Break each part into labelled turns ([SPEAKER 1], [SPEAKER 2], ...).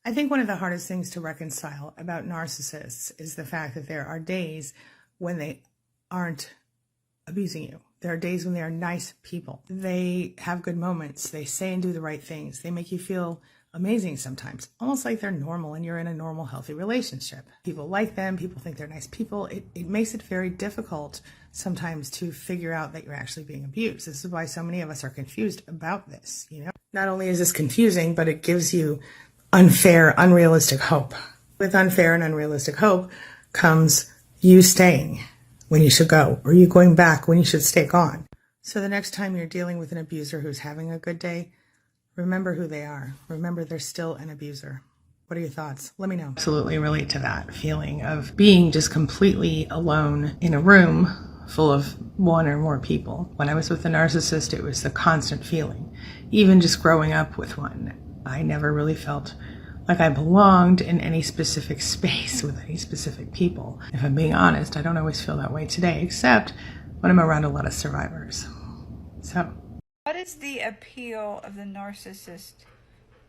[SPEAKER 1] I think one of the hardest things to reconcile about narcissists is the fact that there are days when they aren't abusing you. There are days when they are nice people. They have good moments. They say and do the right things. They make you feel amazing sometimes, almost like they're normal and you're in a normal, healthy relationship. People like them. People think they're nice people. It makes it very difficult sometimes to figure out that you're actually being abused. This is why so many of us are confused about this. Not only is this confusing, but it gives you unfair, unrealistic hope. With unfair and unrealistic hope comes you staying when you should go, or you going back when you should stay gone. So the next time you're dealing with an abuser who's having a good day, remember who they are. Remember they're still an abuser. What are your thoughts? Let me know. Absolutely relate to that feeling of being just completely alone in a room full of one or more people. When I was with a narcissist, it was the constant feeling. Even just growing up with one, I never really felt like I belonged in any specific space with any specific people. If I'm being honest, I don't always feel that way today, except when I'm around a lot of survivors. So,
[SPEAKER 2] what is the appeal of the narcissist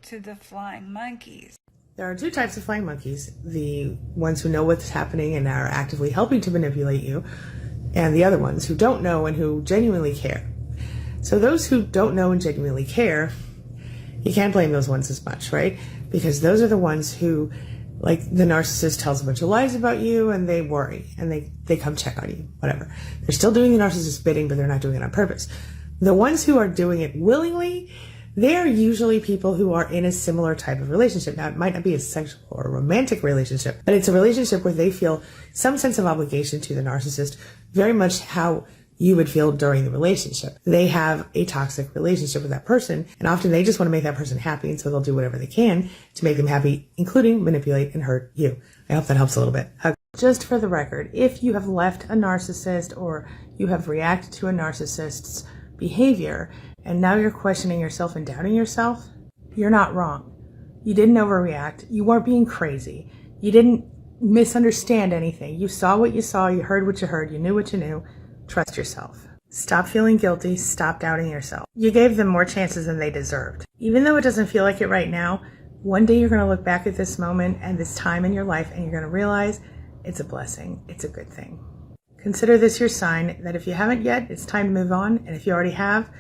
[SPEAKER 2] to the flying monkeys?
[SPEAKER 1] There are two types of flying monkeys. The ones who know what's happening and are actively helping to manipulate you, and the other ones who don't know and who genuinely care. So those who don't know and genuinely care, you can't blame those ones as much, right? Because those are the ones who, like the narcissist tells a bunch of lies about you and they worry and they come check on you, whatever. They're still doing the narcissist's bidding, but they're not doing it on purpose. The ones who are doing it willingly, they're usually people who are in a similar type of relationship. Now, it might not be a sexual or a romantic relationship, but it's a relationship where they feel some sense of obligation to the narcissist, very much how you would feel during the relationship. They have a toxic relationship with that person, and often they just want to make that person happy, and so they'll do whatever they can to make them happy, including manipulate and hurt you. I hope that helps a little bit. Just for the record, if you have left a narcissist or you have reacted to a narcissist's behavior, and now you're questioning yourself and doubting yourself, you're not wrong. You didn't overreact. You weren't being crazy. You didn't misunderstand anything. You saw what you saw. You heard what you heard. You knew what you knew. Trust yourself. Stop feeling guilty. Stop doubting yourself. You gave them more chances than they deserved. Even though it doesn't feel like it right now, one day you're going to look back at this moment and this time in your life and you're going to realize it's a blessing. It's a good thing. Consider this your sign that if you haven't yet, it's time to move on. And if you already have,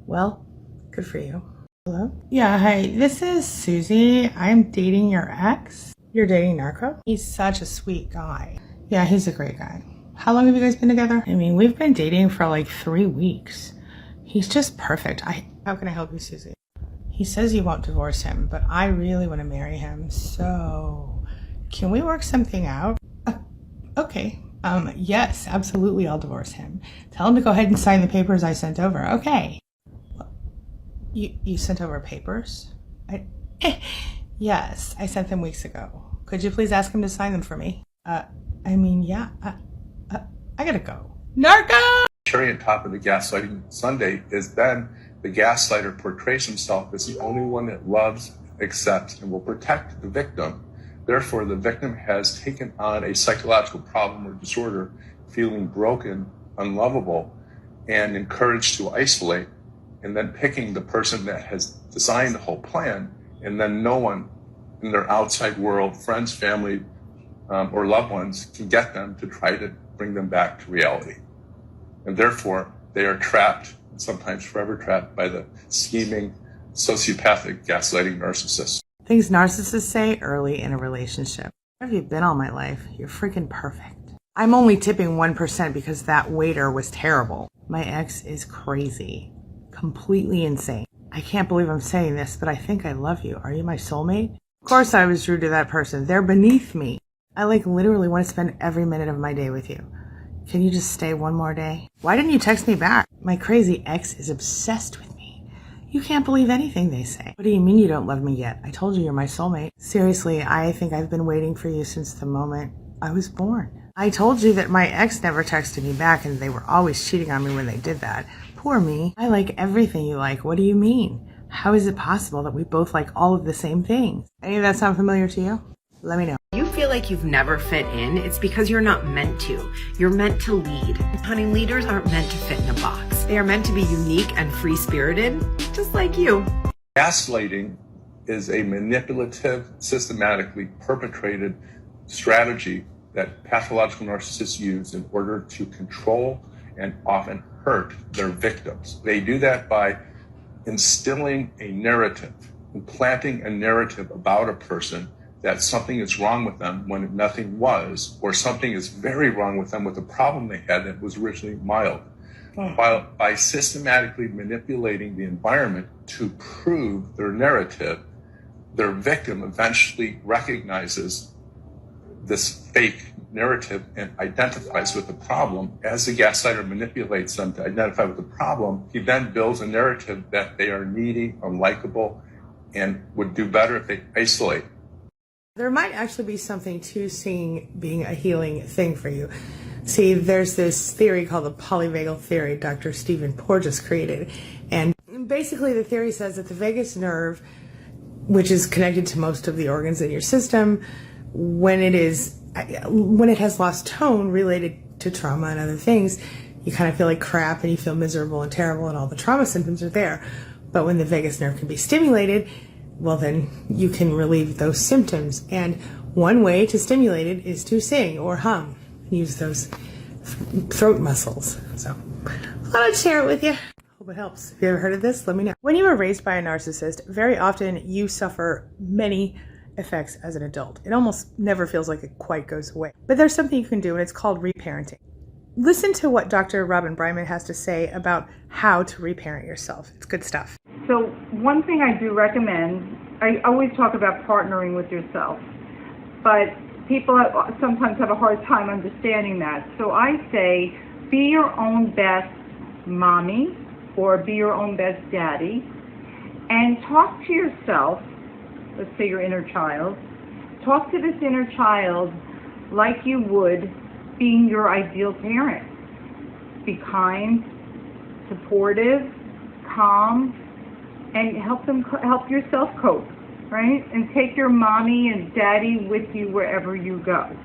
[SPEAKER 1] well, good for you. Hello? Yeah, hi. This is Susie. I'm dating your ex. You're dating Narco? He's such a sweet guy. Yeah, he's a great guy. How long have you guys been together? I mean, we've been dating for like 3 weeks. He's just perfect. How can I help you, Susie? He says you won't divorce him, but I really want to marry him. So, can we work something out? Okay. Yes, absolutely. I'll divorce him. Tell him to go ahead and sign the papers I sent over. Okay. You sent over papers? Yes, I sent them weeks ago. Could you please ask him to sign them for me? Yeah. I gotta go. Narco!
[SPEAKER 3] Cherry on top of the gaslighting sundae is then the gaslighter portrays himself as the only one that loves, accepts, and will protect the victim. Therefore, the victim has taken on a psychological problem or disorder, feeling broken, unlovable, and encouraged to isolate, and then picking the person that has designed the whole plan, and then no one in their outside world, friends, family, or loved ones, can get them to try to bring them back to reality. And therefore, they are trapped, sometimes forever trapped, by the scheming, sociopathic, gaslighting narcissist.
[SPEAKER 1] Things narcissists say early in a relationship. Where have you been all my life? You're freaking perfect. I'm only tipping 1% because that waiter was terrible. My ex is crazy. Completely insane. I can't believe I'm saying this, but I think I love you. Are you my soulmate? Of course I was rude to that person. They're beneath me. I literally want to spend every minute of my day with you. Can you just stay one more day? Why didn't you text me back? My crazy ex is obsessed with me. You can't believe anything they say. What do you mean you don't love me yet? I told you you're my soulmate. Seriously, I think I've been waiting for you since the moment I was born. I told you that my ex never texted me back and they were always cheating on me when they did that. Poor me. I like everything you like. What do you mean? How is it possible that we both like all of the same things? Any of that sound familiar to you? Let me know.
[SPEAKER 4] You feel like you've never fit in, it's because you're not meant to. You're meant to lead. Honey, leaders aren't meant to fit in a box. They are meant to be unique and free-spirited, just like you.
[SPEAKER 3] Gaslighting is a manipulative, systematically perpetrated strategy that pathological narcissists use in order to control and often hurt their victims. They do that by instilling a narrative, implanting a narrative about a person that something is wrong with them when nothing was, or something is very wrong with them with a problem they had that was originally mild. While by systematically manipulating the environment to prove their narrative, their victim eventually recognizes this fake narrative and identifies with the problem. As the gaslighter manipulates them to identify with the problem, he then builds a narrative that they are needy, unlikable, and would do better if they isolate.
[SPEAKER 1] There might actually be something to seeing being a healing thing for you. See, there's this theory called the polyvagal theory Dr. Stephen Porges created. And basically the theory says that the vagus nerve, which is connected to most of the organs in your system, when it has lost tone related to trauma and other things, you kind of feel like crap and you feel miserable and terrible and all the trauma symptoms are there. But when the vagus nerve can be stimulated, well, then you can relieve those symptoms. And one way to stimulate it is to sing or hum. Use those throat muscles. So I thought I'd share it with you. Hope it helps. If you ever heard of this, let me know. When you were raised by a narcissist, very often you suffer many effects as an adult. It almost never feels like it quite goes away. But there's something you can do, and it's called reparenting. Listen to what Dr. Robin Bryman has to say about how to reparent yourself. It's good stuff.
[SPEAKER 5] So one thing I do recommend, I always talk about partnering with yourself, but people sometimes have a hard time understanding that. So I say, be your own best mommy or be your own best daddy, and talk to yourself, let's say your inner child, talk to this inner child like you would being your ideal parent. Be kind, supportive, calm, and help yourself cope, right? And take your mommy and daddy with you wherever you go.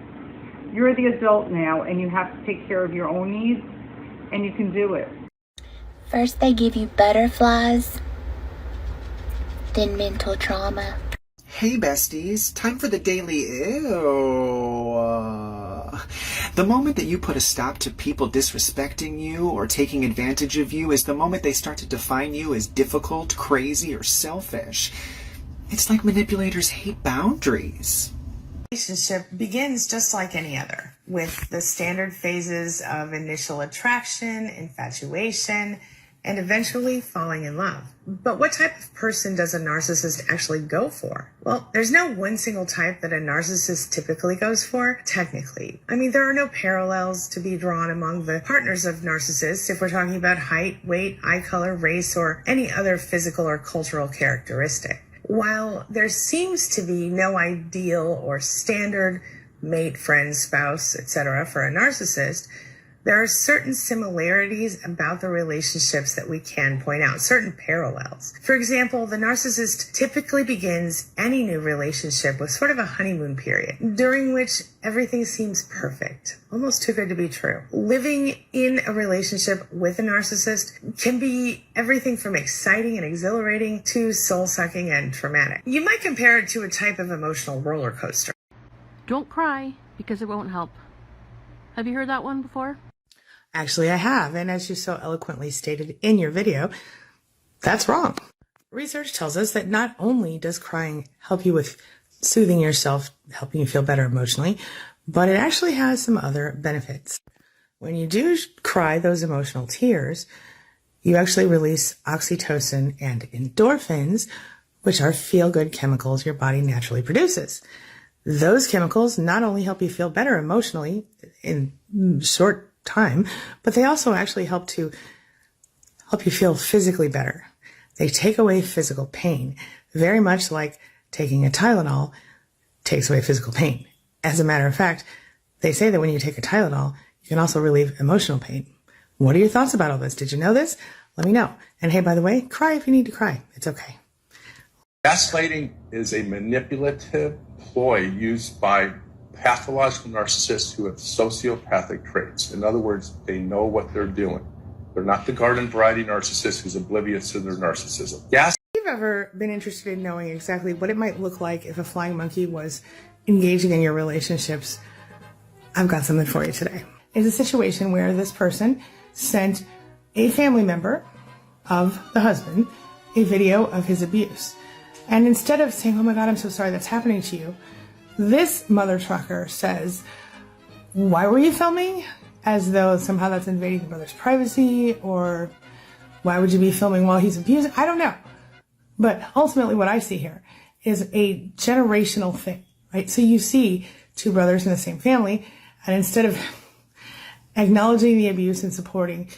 [SPEAKER 5] You're the adult now, and you have to take care of your own needs, and you can do it.
[SPEAKER 6] First they give you butterflies, then mental trauma.
[SPEAKER 7] Hey besties, time for the daily ew. The moment that you put a stop to people disrespecting you or taking advantage of you is the moment they start to define you as difficult, crazy, or selfish. It's like manipulators hate boundaries.
[SPEAKER 1] Relationship begins just like any other, with the standard phases of initial attraction, infatuation, and eventually falling in love. But what type of person does a narcissist actually go for? Well, there's no one single type that a narcissist typically goes for, technically. I mean, there are no parallels to be drawn among the partners of narcissists if we're talking about height, weight, eye color, race, or any other physical or cultural characteristic. While there seems to be no ideal or standard mate, friend, spouse, etc. for a narcissist, there are certain similarities about the relationships that we can point out, certain parallels. For example, the narcissist typically begins any new relationship with sort of a honeymoon period, during which everything seems perfect, almost too good to be true. Living in a relationship with a narcissist can be everything from exciting and exhilarating to soul-sucking and traumatic. You might compare it to a type of emotional roller coaster.
[SPEAKER 8] Don't cry, because it won't help. Have you heard that one before?
[SPEAKER 1] Actually, I have, and as you so eloquently stated in your video, that's wrong. Research tells us that not only does crying help you with soothing yourself, helping you feel better emotionally, but it actually has some other benefits. When you do cry those emotional tears, you actually release oxytocin and endorphins, which are feel-good chemicals your body naturally produces. Those chemicals not only help you feel better emotionally in short time, but they also actually help you feel physically better. They take away physical pain, very much like taking a Tylenol takes away physical pain. As a matter of fact, they say that when you take a Tylenol, you can also relieve emotional pain. What are your thoughts about all this? Did you know this? Let me know. And hey, by the way, cry if you need to cry. It's okay.
[SPEAKER 3] Gaslighting is a manipulative ploy used by pathological narcissists who have sociopathic traits. In other words, they know what they're doing. They're not the garden variety narcissist who's oblivious to their narcissism.
[SPEAKER 1] you've ever been interested in knowing exactly what it might look like if a flying monkey was engaging in your relationships, I've got something for you today. It's a situation where this person sent a family member of the husband a video of his abuse. And instead of saying, "Oh my God, I'm so sorry that's happening to you," this mother trucker says, "Why were you filming?" As though somehow that's invading the brother's privacy, or why would you be filming while he's abusing? I don't know. But ultimately what I see here is a generational thing, right? So you see two brothers in the same family, and instead of acknowledging the abuse and supporting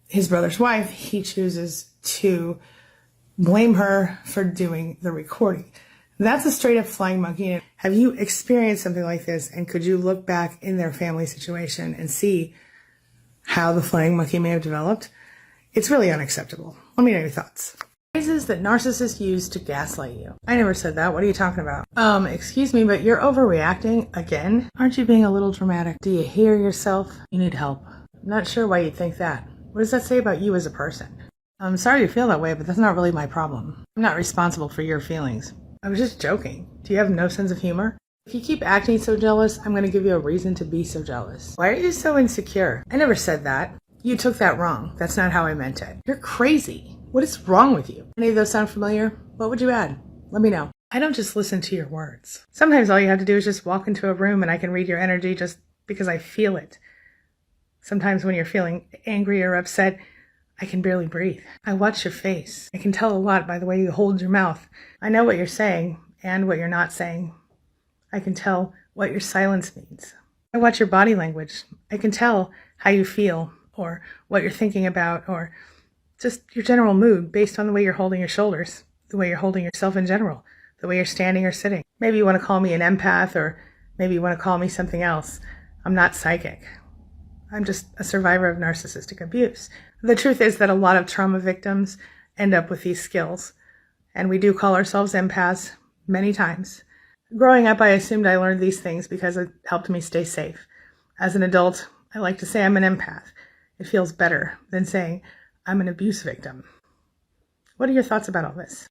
[SPEAKER 1] his brother's wife, he chooses to blame her for doing the recording. That's a straight up flying monkey. Have you experienced something like this? And could you look back in their family situation and see how the flying monkey may have developed? It's really unacceptable. Let me know your thoughts. Phrases that narcissists use to gaslight you. I never said that. What are you talking about? Excuse me, but you're overreacting again. Aren't you being a little dramatic? Do you hear yourself? You need help. I'm not sure why you'd think that. What does that say about you as a person? I'm sorry you feel that way, but that's not really my problem. I'm not responsible for your feelings. I was just joking. Do you have no sense of humor? If you keep acting so jealous, I'm going to give you a reason to be so jealous. Why are you so insecure? I never said that. You took that wrong. That's not how I meant it. You're crazy. What is wrong with you? Any of those sound familiar? What would you add? Let me know. I don't just listen to your words. Sometimes all you have to do is just walk into a room and I can read your energy just because I feel it. Sometimes when you're feeling angry or upset, I can barely breathe. I watch your face. I can tell a lot by the way you hold your mouth. I know what you're saying and what you're not saying. I can tell what your silence means. I watch your body language. I can tell how you feel or what you're thinking about or just your general mood based on the way you're holding your shoulders, the way you're holding yourself in general, the way you're standing or sitting. Maybe you want to call me an empath or maybe you want to call me something else. I'm not psychic. I'm just a survivor of narcissistic abuse. The truth is that a lot of trauma victims end up with these skills, and we do call ourselves empaths many times. Growing up, I assumed I learned these things because it helped me stay safe. As an adult, I like to say I'm an empath. It feels better than saying I'm an abuse victim. What are your thoughts about all this?